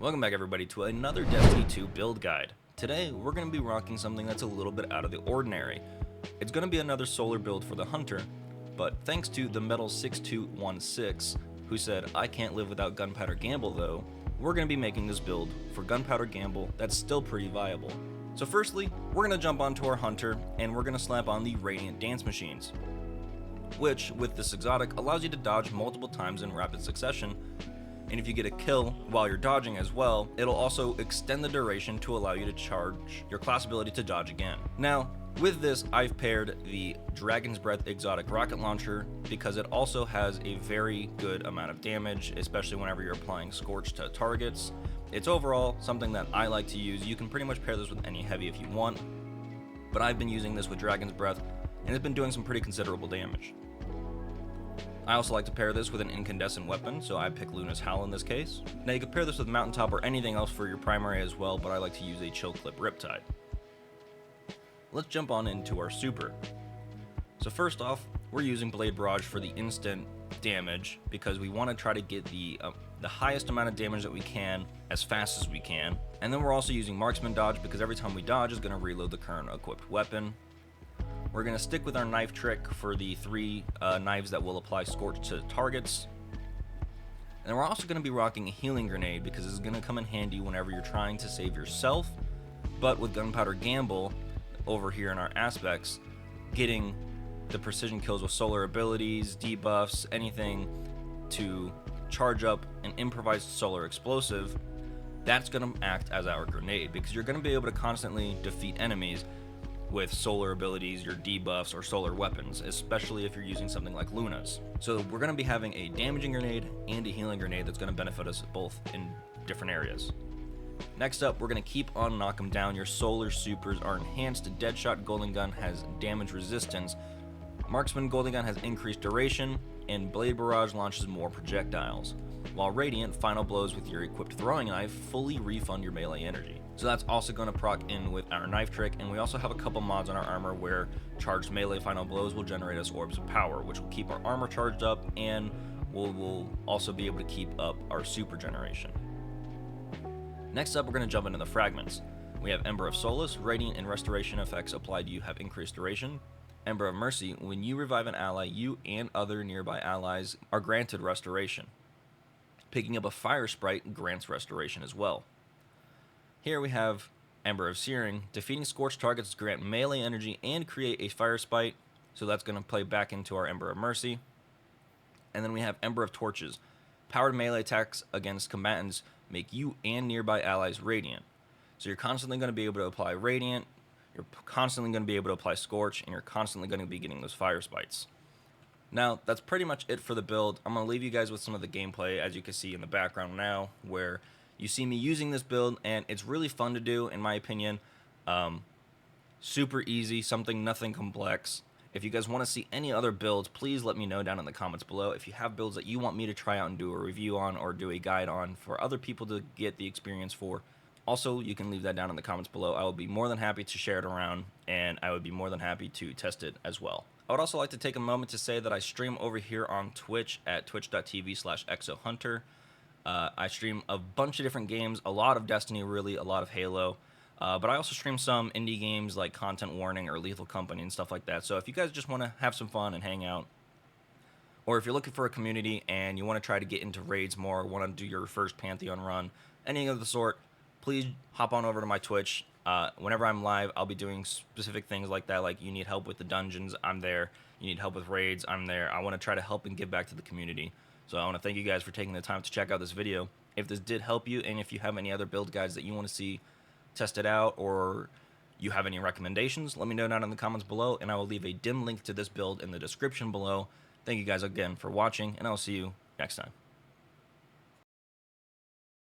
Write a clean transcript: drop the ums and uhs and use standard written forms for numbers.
Welcome back everybody to another Destiny 2 build guide. Today we're going to be rocking something that's a little bit out of the ordinary. It's going to be another solar build for the Hunter, but thanks to the Metal6216 who said I can't live without Gunpowder Gamble though, we're going to be making this build for Gunpowder Gamble that's still pretty viable. So firstly, we're going to jump onto our Hunter and we're going to slap on the Radiant Dance Machines, which with this exotic allows you to dodge multiple times in rapid succession. And if you get a kill while you're dodging as well, it'll also extend the duration to allow you to charge your class ability to dodge again. Now, with this, I've paired the Dragon's Breath exotic rocket launcher because it also has a very good amount of damage, especially whenever you're applying Scorch to targets. It's overall something that I like to use. You can pretty much pair this with any heavy if you want, but I've been using this with Dragon's Breath and it's been doing some pretty considerable damage. I also like to pair this with an incandescent weapon, so I pick Luna's Howl in this case. Now you can pair this with Mountaintop or anything else for your primary as well, but I like to use a Chill Clip Riptide. Let's jump on into our super. So first off, we're using Blade Barrage for the instant damage because we want to try to get the highest amount of damage that we can as fast as we can. And then we're also using Marksman Dodge because every time we dodge is going to reload the current equipped weapon. We're going to stick with our knife trick for the 3 knives that will apply Scorch to targets. And we're also going to be rocking a healing grenade because it's going to come in handy whenever you're trying to save yourself. But with Gunpowder Gamble over here in our aspects, getting the precision kills with solar abilities, debuffs, anything to charge up an improvised solar explosive, that's going to act as our grenade because you're going to be able to constantly defeat enemies with solar abilities, your debuffs, or solar weapons, especially if you're using something like Luna's. So we're going to be having a damaging grenade and a healing grenade that's going to benefit us both in different areas. Next up, we're going to keep on Knock 'em Down. Your solar supers are enhanced. Deadshot Golden Gun has damage resistance. Marksman Golden Gun has increased duration, and Blade Barrage launches more projectiles. While Radiant Final Blows with your equipped throwing knife fully refund your melee energy. So that's also going to proc in with our knife trick, and we also have a couple mods on our armor where charged melee final blows will generate us orbs of power, which will keep our armor charged up, and we'll also be able to keep up our super generation. Next up, we're going to jump into the fragments. We have Ember of Solace, Radiant and Restoration effects applied to you have increased duration. Ember of Mercy, when you revive an ally, you and other nearby allies are granted restoration. Picking up a fire sprite grants restoration as well. Here we have Ember of Searing. Defeating scorched targets grant melee energy and create a fire sprite, so that's going to play back into our Ember of Mercy. And then we have Ember of Torches. Powered melee attacks against combatants make you and nearby allies radiant. So you're constantly going to be able to apply Radiant, you're constantly going to be able to apply Scorch, and you're constantly going to be getting those fire spites. Now, that's pretty much it for the build. I'm going to leave you guys with some of the gameplay, as you can see in the background now, where you see me using this build, and it's really fun to do, in my opinion. Super easy, nothing complex. If you guys want to see any other builds, please let me know down in the comments below. If you have builds that you want me to try out and do a review on, or do a guide on for other people to get the experience for, also, you can leave that down in the comments below. I will be more than happy to share it around, and I would be more than happy to test it as well. I would also like to take a moment to say that I stream over here on Twitch at twitch.tv/exohunter. I stream a bunch of different games, a lot of Destiny, really, a lot of Halo. But I also stream some indie games like Content Warning or Lethal Company and stuff like that. So if you guys just want to have some fun and hang out, or if you're looking for a community and you want to try to get into raids more, want to do your first Pantheon run, anything of the sort, please hop on over to my Twitch. Whenever I'm live, I'll be doing specific things like that, like you need help with the dungeons, I'm there. You need help with raids, I'm there. I want to try to help and give back to the community. So I want to thank you guys for taking the time to check out this video. If this did help you, and if you have any other build guides that you want to see tested out, or you have any recommendations, let me know down in the comments below, and I will leave a dim link to this build in the description below. Thank you guys again for watching, and I'll see you next time.